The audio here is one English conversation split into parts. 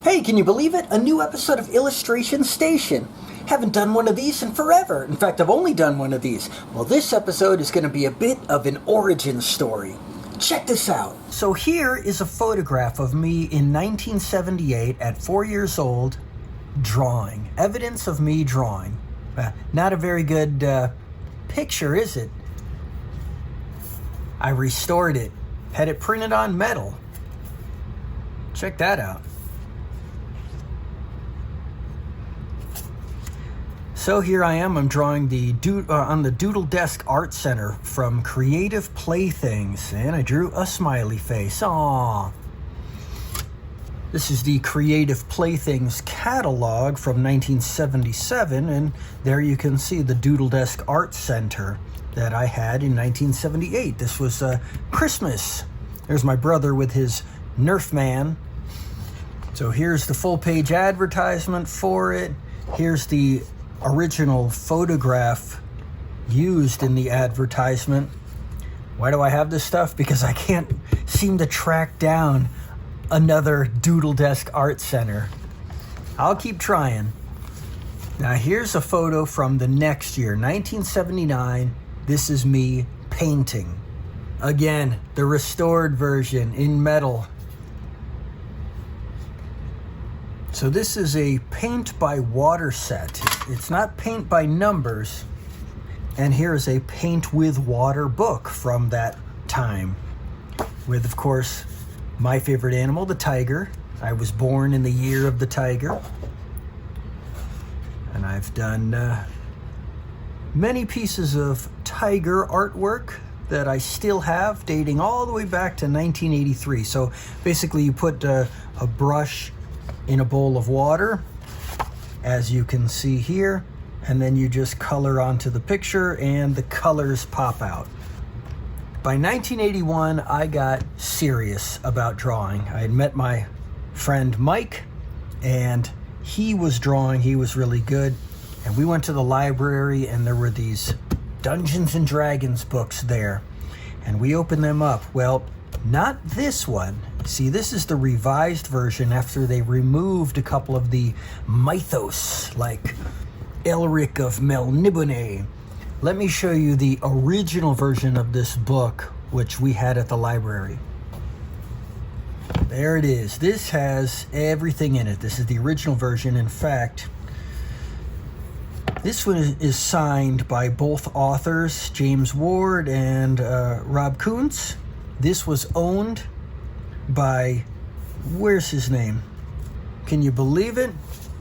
Hey, can you believe it? A new episode of Illustration Station. Haven't done one of these in forever. In fact, I've only done one of these. Well, this episode is going to be a bit of an origin story. Check this out. So here is a photograph of me in 1978 at 4 years old, drawing. Evidence of me drawing. Not a very good picture, is it? I restored it. Had it printed on metal. Check that out. So here I am, I'm drawing on the Doodle Desk Art Center from Creative Playthings, and I drew a smiley face. Aww. This is the Creative Playthings catalog from 1977, and there you can see the Doodle Desk Art Center that I had in 1978. This was Christmas. There's my brother with his Nerf Man. So here's the full page advertisement for it. Here's the original photograph used in the advertisement. Why do I have this stuff? Because I can't seem to track down another Doodle Desk Art Center. I'll keep trying. Now here's a photo from the next year, 1979. This is me painting. Again, the restored version in metal. So this is a paint by water set. It's not paint by numbers. And here is a paint with water book from that time. With, of course, my favorite animal, the tiger. I was born in the year of the tiger. And I've done many pieces of tiger artwork that I still have, dating all the way back to 1983. So basically you put a brush in a bowl of water, as you can see here, and then you just color onto the picture and the colors pop out. By 1981, I got serious about drawing. I had met my friend Mike, and he was drawing. He was really good. And we went to the library, and there were these Dungeons and Dragons books there. And we opened them up. Well, not this one. See, this is the revised version after they removed a couple of the mythos, like Elric of Melniboné. Let me show you the original version of this book, which we had at the library. There it is. This has everything in it. This is the original version. In fact, this one is signed by both authors, James Ward and Rob Kuntz. This was owned by, where's his name? Can you believe it?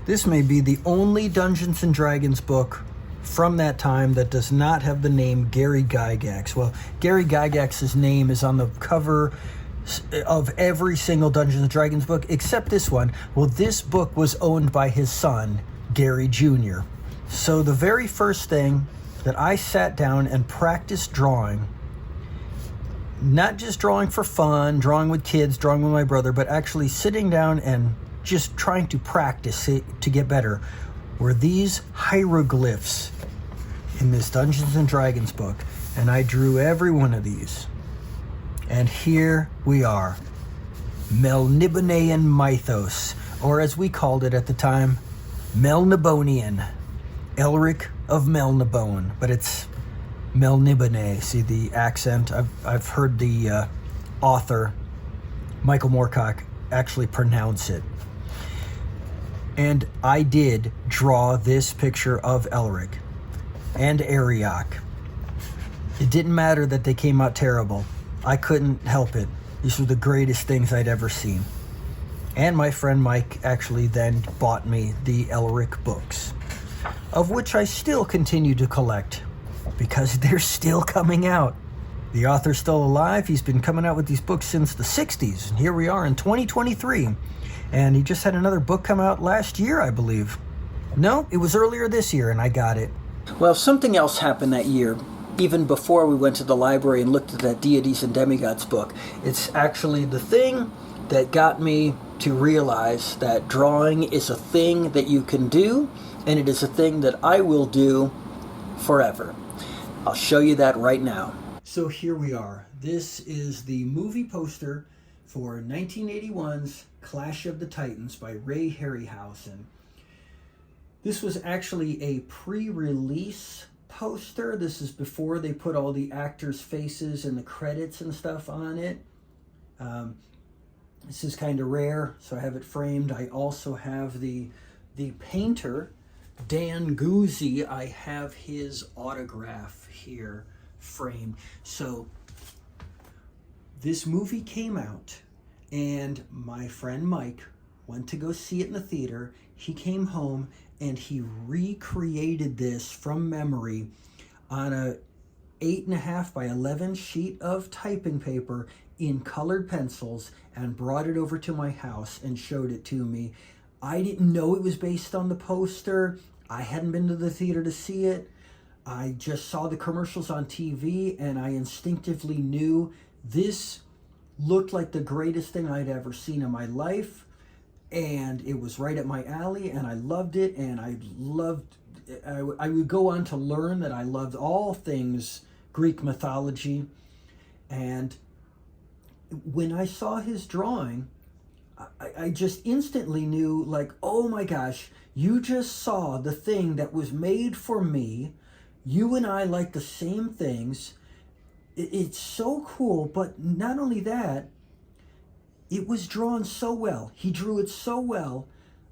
This may be the only Dungeons and Dragons book from that time that does not have the name Gary Gygax. Well, Gary Gygax's name is on the cover of every single Dungeons and Dragons book except this one. Well, this book was owned by his son, Gary Jr. So the very first thing that I sat down and practiced drawing, not just drawing for fun, drawing with kids, drawing with my brother, but actually sitting down and just trying to practice it to get better, were these hieroglyphs in this Dungeons and Dragons book. And I drew every one of these. And here we are. Melnibonéan mythos, or as we called it at the time, Melnibonian. Elric of Melnibone, but it's Melniboné. See the accent? I've heard the author, Michael Moorcock, actually pronounce it. And I did draw this picture of Elric and Arioch. It didn't matter that they came out terrible. I couldn't help it. These were the greatest things I'd ever seen. And my friend Mike actually then bought me the Elric books, of which I still continue to collect because they're still coming out. The author's still alive. He's been coming out with these books since the 60s. And here we are in 2023. And he just had another book come out last year, I believe. No, it was earlier this year, and I got it. Well, something else happened that year, even before we went to the library and looked at that Deities and Demigods book. It's actually the thing that got me to realize that drawing is a thing that you can do, and it is a thing that I will do forever. I'll show you that right now. So here we are. This is the movie poster for 1981's Clash of the Titans by Ray Harryhausen. This was actually a pre-release poster. This is before they put all the actors' faces and the credits and stuff on it. This is kind of rare, so I have it framed. I also have the painter, Dan Guzzi. I have his autograph here framed. So this movie came out, and my friend Mike went to go see it in the theater. He came home and he recreated this from memory on a 8.5 by 11 sheet of typing paper in colored pencils and brought it over to my house and showed it to me. I didn't know it was based on the poster. I hadn't been to the theater to see it. I just saw the commercials on TV and I instinctively knew this looked like the greatest thing I'd ever seen in my life. And it was right at my alley, and I loved it, and I would go on to learn that I loved all things Greek mythology. And when I saw his drawing, I just instantly knew, like, oh my gosh, you just saw the thing that was made for me. You and I like the same things. It's so cool, but not only that, it was drawn so well. He drew it so well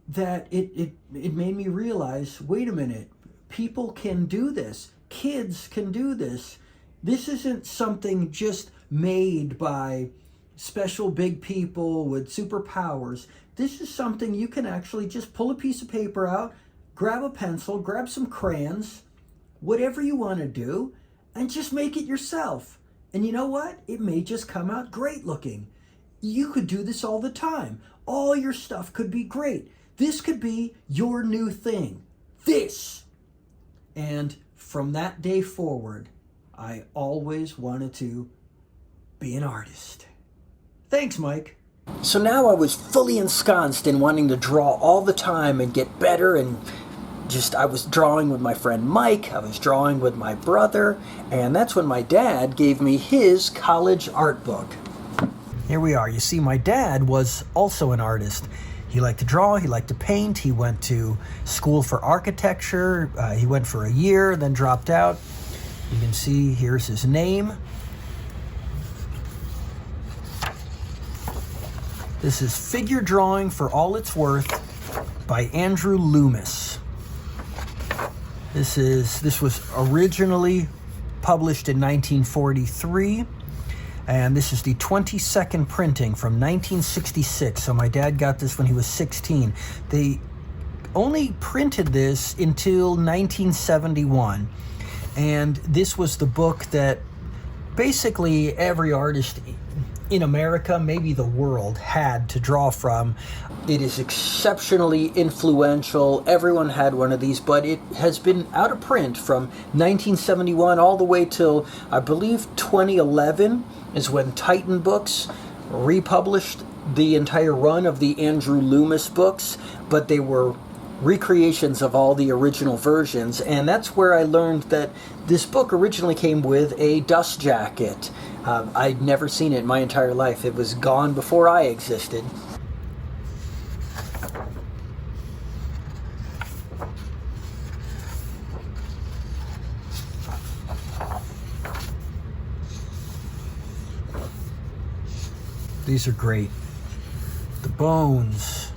that it made me realize, wait a minute, people can do this. Kids can do this. This isn't something just made by special big people with superpowers. This is something you can actually just pull a piece of paper out, grab a pencil, grab some crayons, whatever you want to do, and just make it yourself. And you know what? It may just come out great looking. You could do this all the time. All your stuff could be great. This could be your new thing. This. And from that day forward, I always wanted to be an artist. Thanks, Mike. So now I was fully ensconced in wanting to draw all the time and get better, and I was drawing with my friend Mike, I was drawing with my brother, and that's when my dad gave me his college art book. Here we are. You see, my dad was also an artist. He liked to draw, he liked to paint, he went to school for architecture, he went for a year, then dropped out. You can see here's his name. This is Figure Drawing for All It's Worth by Andrew Loomis. This was originally published in 1943. And this is the 22nd printing from 1966. So my dad got this when he was 16. They only printed this until 1971. And this was the book that basically every artist in America, maybe the world, had to draw from. It is exceptionally influential. Everyone had one of these, but it has been out of print from 1971 all the way till, I believe, 2011 is when Titan Books republished the entire run of the Andrew Loomis books, but they were recreations of all the original versions, and that's where I learned that this book originally came with a dust jacket. I'd never seen it in my entire life. It was gone before I existed. These are great. The bones,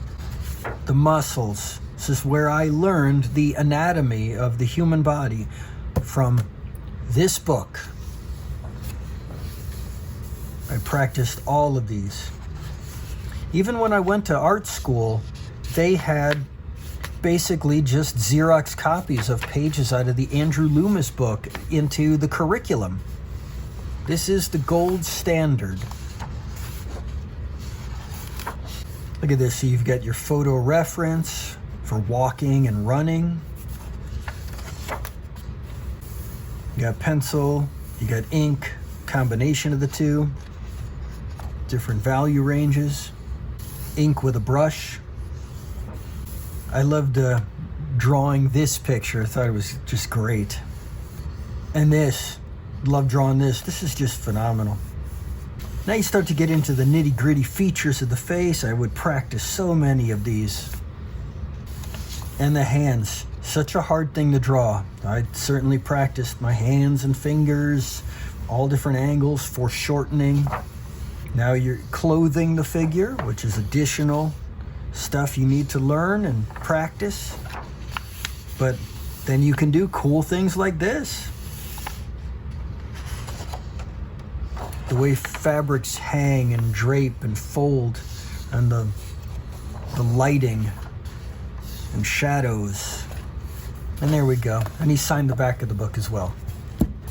the muscles. This is where I learned the anatomy of the human body, from this book. I practiced all of these. Even when I went to art school, they had basically just Xerox copies of pages out of the Andrew Loomis book into the curriculum. This is the gold standard. Look at this. So you've got your photo reference for walking and running. You got pencil, you got ink, combination of the two, different value ranges, ink with a brush. I loved drawing this picture. I thought it was just great. And this, love drawing this. This is just phenomenal. Now you start to get into the nitty-gritty features of the face. I would practice so many of these. And the hands, such a hard thing to draw. I certainly practiced my hands and fingers, all different angles, foreshortening. Now you're clothing the figure, which is additional stuff you need to learn and practice. But then you can do cool things like this. The way fabrics hang and drape and fold, and the lighting and shadows. And there we go. And he signed the back of the book as well.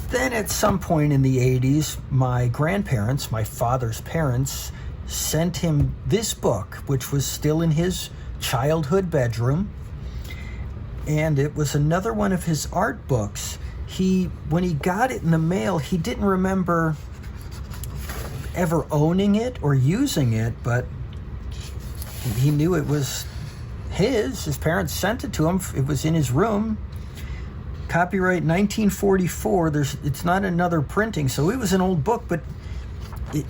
Then at some point in the 80s, my grandparents, my father's parents, sent him this book, which was still in his childhood bedroom. And it was another one of his art books. When he got it in the mail, he didn't remember ever owning it or using it, but he knew it was his parents sent it to him. It was in his room. Copyright 1944. It's not another printing, so it was an old book, but it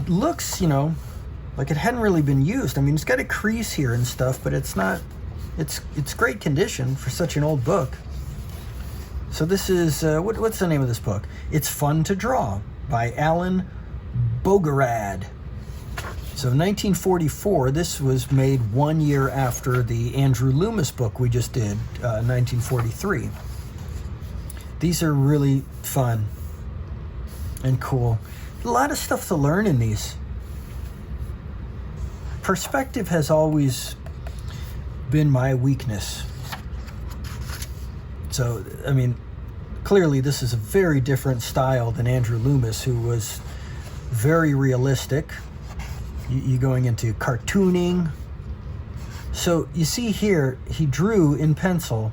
looks, like it hadn't really been used. I mean, it's got a crease here and stuff, but it's great condition for such an old book. So this is what's the name of this book? It's Fun to Draw by Alan Bogorad. So 1944, this was made 1 year after the Andrew Loomis book we just did, 1943. These are really fun and cool. A lot of stuff to learn in these. Perspective has always been my weakness. So, I mean, clearly this is a very different style than Andrew Loomis, who was very realistic. You going into cartooning. So you see here, he drew in pencil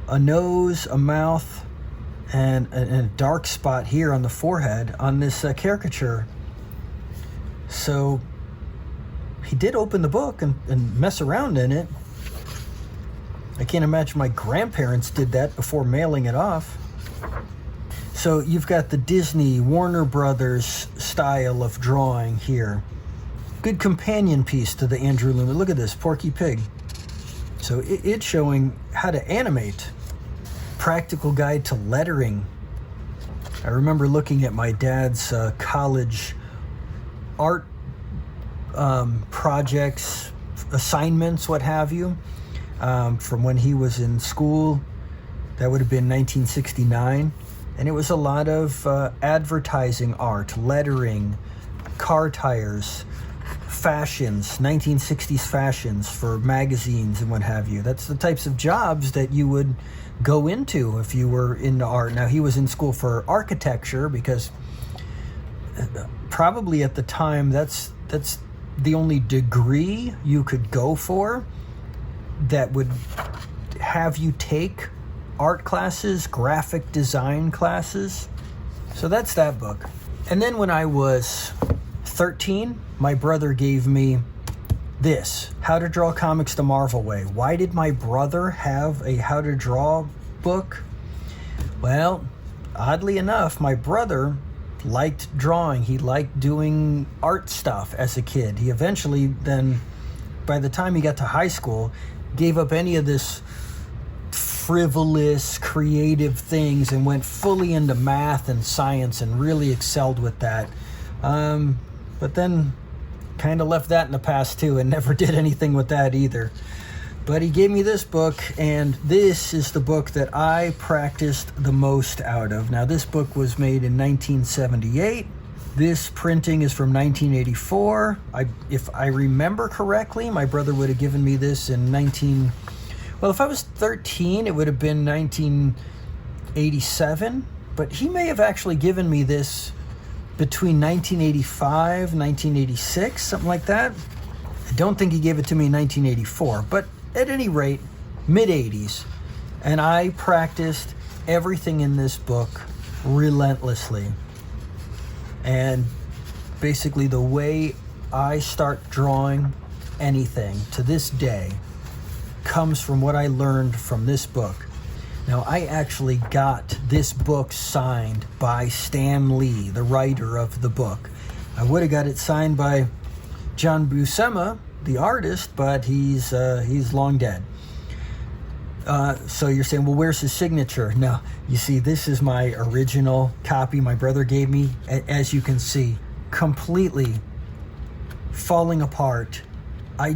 a nose, a mouth, and a dark spot here on the forehead on this caricature. So he did open the book and mess around in it. I can't imagine my grandparents did that before mailing it off. So you've got the Disney, Warner Brothers style of drawing here. Good companion piece to the Andrew Loomis. Look at this, Porky Pig. So it's showing how to animate. Practical guide to lettering. I remember looking at my dad's college art projects, assignments, what have you, from when he was in school. That would have been 1969. And it was a lot of advertising art, lettering, car tires, fashions, 1960s fashions for magazines and what have you. That's the types of jobs that you would go into if you were into art. Now, he was in school for architecture because probably at the time that's the only degree you could go for that would have you take art classes, graphic design classes. So that's that book. And then when I was 13, my brother gave me this, How to Draw Comics the Marvel Way. Why did my brother have a how to draw book? Well, oddly enough, my brother liked drawing. He liked doing art stuff as a kid. He eventually then, by the time he got to high school, gave up any of this frivolous, creative things and went fully into math and science and really excelled with that. But then kind of left that in the past too and never did anything with that either. But he gave me this book, and this is the book that I practiced the most out of. Now, this book was made in 1978. This printing is from 1984. If I remember correctly, my brother would have given me this in well, if I was 13, it would have been 1987, but he may have actually given me this between 1985, 1986, something like that. I don't think he gave it to me in 1984, but at any rate, mid-80s. And I practiced everything in this book relentlessly. And basically the way I start drawing anything to this day comes from what I learned from this book. Now, I actually got this book signed by Stan Lee, the writer of the book. I would have got it signed by John Buscema, the artist, but he's long dead. So you're saying, well, where's his signature? No, you see, this is my original copy my brother gave me. As you can see, completely falling apart. I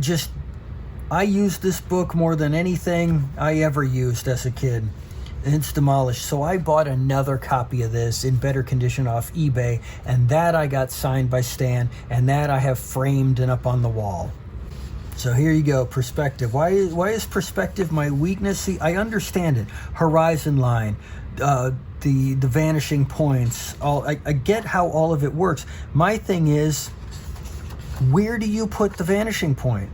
used this book more than anything I ever used as a kid. And it's demolished. So I bought another copy of this in better condition off eBay, and that I got signed by Stan, and that I have framed and up on the wall. So here you go, perspective. Why is perspective my weakness? See, I understand it. Horizon line, the vanishing points. I get how all of it works. My thing is, where do you put the vanishing point?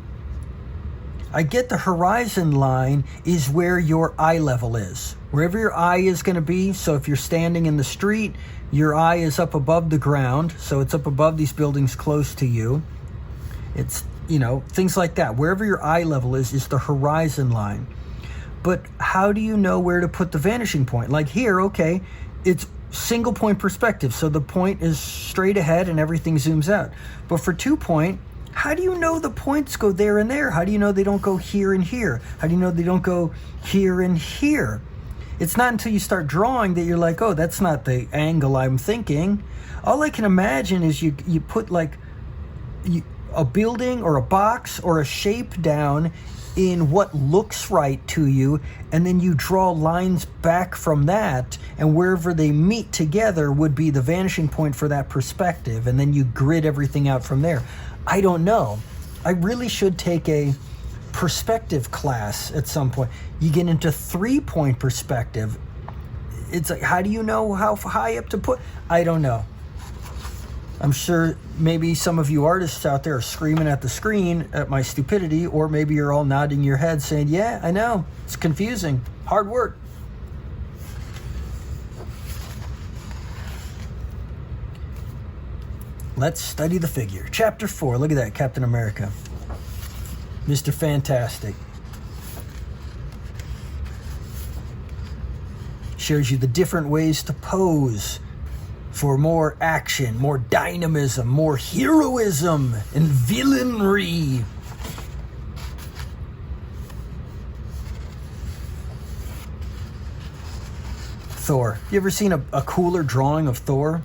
I get the horizon line is where your eye level is. Wherever your eye is going to be. So if you're standing in the street, your eye is up above the ground. So it's up above these buildings close to you. It's, things like that. Wherever your eye level is the horizon line. But how do you know where to put the vanishing point? Like here, okay, it's single point perspective. So the point is straight ahead and everything zooms out. But for 2 point, how do you know the points go there and there? How do you know they don't go here and here? How do you know they don't go here and here? It's not until you start drawing that you're like, oh, that's not the angle I'm thinking. All I can imagine is you put like a building or a box or a shape down in what looks right to you, and then you draw lines back from that, and wherever they meet together would be the vanishing point for that perspective, and then you grid everything out from there. I don't know. I really should take a perspective class at some point. You get into 3-point perspective. It's like, how do you know how high up to put? I don't know. I'm sure maybe some of you artists out there are screaming at the screen at my stupidity, or maybe you're all nodding your head saying, yeah, I know, it's confusing, hard work. Let's study the figure. Chapter 4, look at that, Captain America. Mr. Fantastic. Shows you the different ways to pose for more action, more dynamism, more heroism and villainry. Thor. You ever seen a cooler drawing of Thor?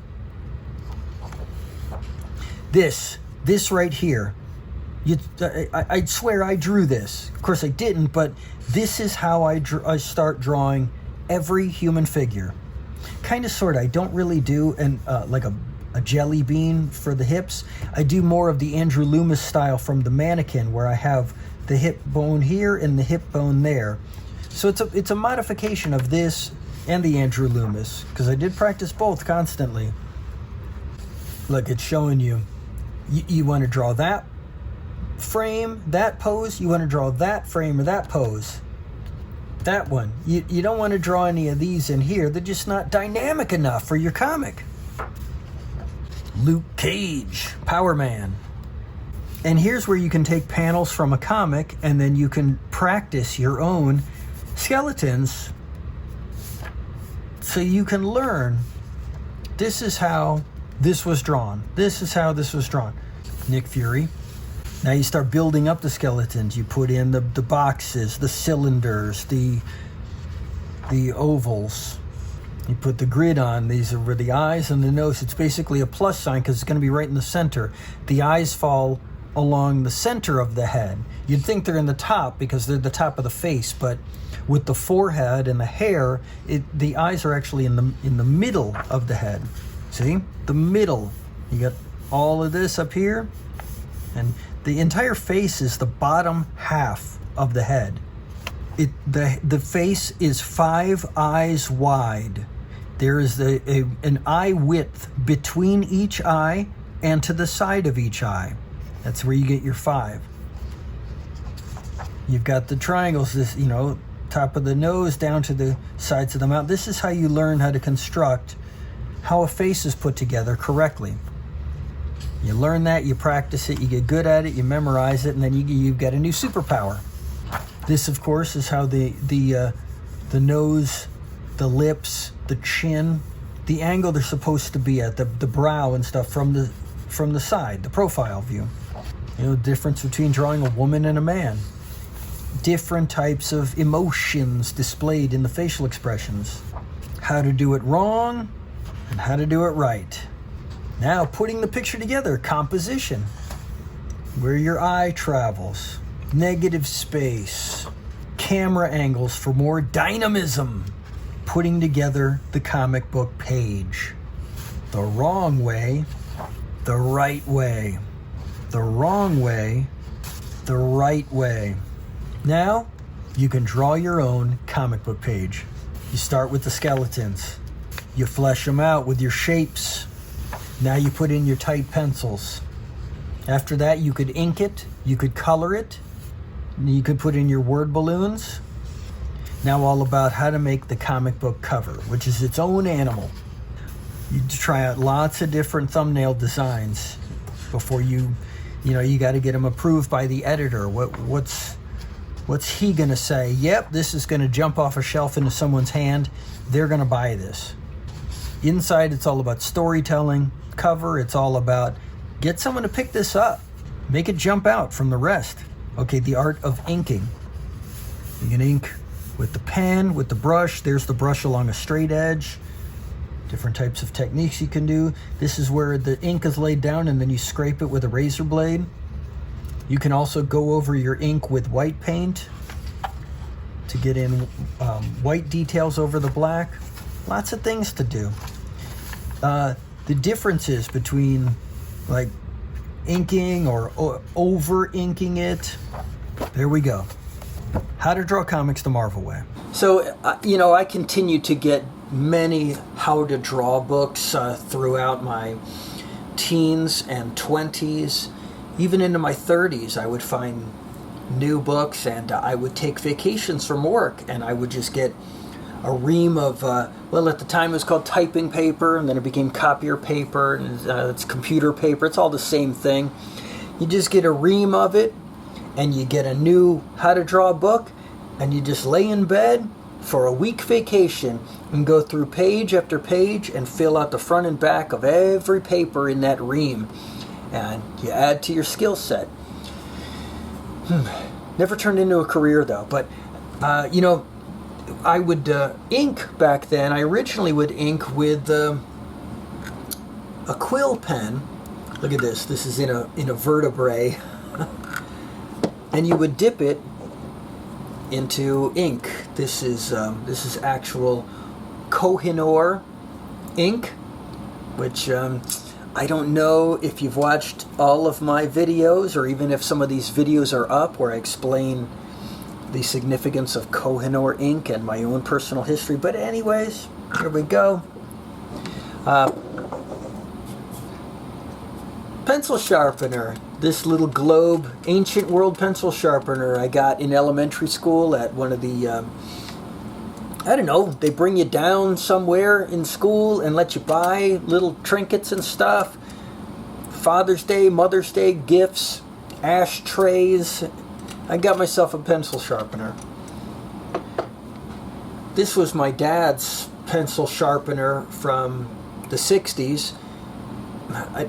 This right here. I'd swear I drew this. Of course I didn't, but this is how I start drawing every human figure. Kind of, sort of. I don't really do like a jelly bean for the hips. I do more of the Andrew Loomis style from the mannequin, where I have the hip bone here and the hip bone there. So it's a modification of this and the Andrew Loomis, because I did practice both constantly. Look, it's showing you. You want to draw that frame, that pose. You want to draw that frame or that pose. That one. You don't want to draw any of these in here. They're just not dynamic enough for your comic. Luke Cage, Power Man. And here's where you can take panels from a comic and then you can practice your own skeletons so you can learn. This is how this was drawn. This is how this was drawn. Nick Fury. Now you start building up the skeletons. You put in the boxes, the cylinders, the ovals. You put the grid on. These are the eyes and the nose. It's basically a plus sign because it's going to be right in the center. The eyes fall along the center of the head. You'd think they're in the top because they're the top of the face, but with the forehead and the hair, the eyes are actually in the middle of the head. See? The middle. You got all of this up here, and the entire face is the bottom half of the head. The face is 5 eyes wide. There is an eye width between each eye and to the side of each eye. That's where you get your 5. You've got the triangles, this, top of the nose down to the sides of the mouth. This is how you learn how to construct how a face is put together correctly. You learn that, you practice it, you get good at it, you memorize it, and then you've got a new superpower. This, of course, is how the the nose, the lips, the chin, the angle they're supposed to be at, the brow and stuff from the side, the profile view. You know, the difference between drawing a woman and a man. Different types of emotions displayed in the facial expressions. How to do it wrong and how to do it right. Now, putting the picture together, composition. Where your eye travels. Negative space. Camera angles for more dynamism. Putting together the comic book page. The wrong way, the right way. The wrong way, the right way. Now, you can draw your own comic book page. You start with the skeletons. You flesh them out with your shapes. Now you put in your tight pencils. After that, you could ink it, you could color it, you could put in your word balloons. Now all about how to make the comic book cover, which is its own animal. You try out lots of different thumbnail designs before you got to get them approved by the editor. What's he going to say? Yep, this is going to jump off a shelf into someone's hand. They're going to buy this. Inside, it's all about storytelling. Cover, it's all about get someone to pick this up. Make it jump out from the rest. Okay, the art of inking. You can ink with the pen, with the brush. There's the brush along a straight edge. Different types of techniques you can do. This is where the ink is laid down and then you scrape it with a razor blade. You can also go over your ink with white paint to get in white details over the black. Lots of things to do. The differences between like inking or over inking it. There we go. How to draw comics the Marvel way. So, I continue to get many how to draw books throughout my teens and 20s. Even into my 30s, I would find new books, and I would take vacations from work, and I would just get a ream of, at the time it was called typing paper, and then it became copier paper, and it's computer paper. It's all the same thing. You just get a ream of it, and you get a new how to draw book, and you just lay in bed for a week vacation and go through page after page and fill out the front and back of every paper in that ream. And you add to your skill set. Never turned into a career though, but I would ink back then. I originally would ink with a quill pen. Look at this. This is in a vertebrae. And you would dip it into ink. This is actual Kohinoor ink, which I don't know if you've watched all of my videos, or even if some of these videos are up where I explain the significance of Kohinoor ink and my own personal history. But anyways, here we go. Pencil sharpener. This little globe ancient world pencil sharpener I got in elementary school at one of the they bring you down somewhere in school and let you buy little trinkets and stuff. Father's Day, Mother's Day gifts, ashtrays. I got myself a pencil sharpener. This was my dad's pencil sharpener from the 60s.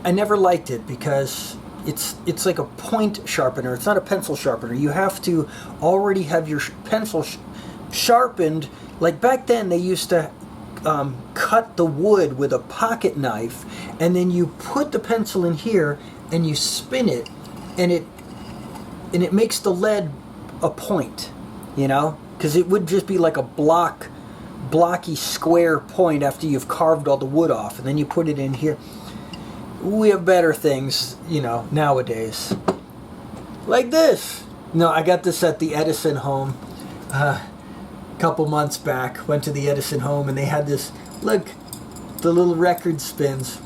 I never liked it because it's like a point sharpener. It's not a pencil sharpener. You have to already have your pencil sharpened. Like back then, they used to cut the wood with a pocket knife, and then you put the pencil in here and you spin it, and it makes the lead a point, because it would just be like a blocky square point after you've carved all the wood off, and then you put it in here. We have better things, nowadays. Like this. No, I got this at the Edison home. Couple months back, went to the Edison home, and they had this, look, the little record spins.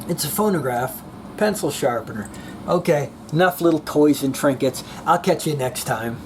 It's a phonograph, pencil sharpener. Okay, enough little toys and trinkets. I'll catch you next time.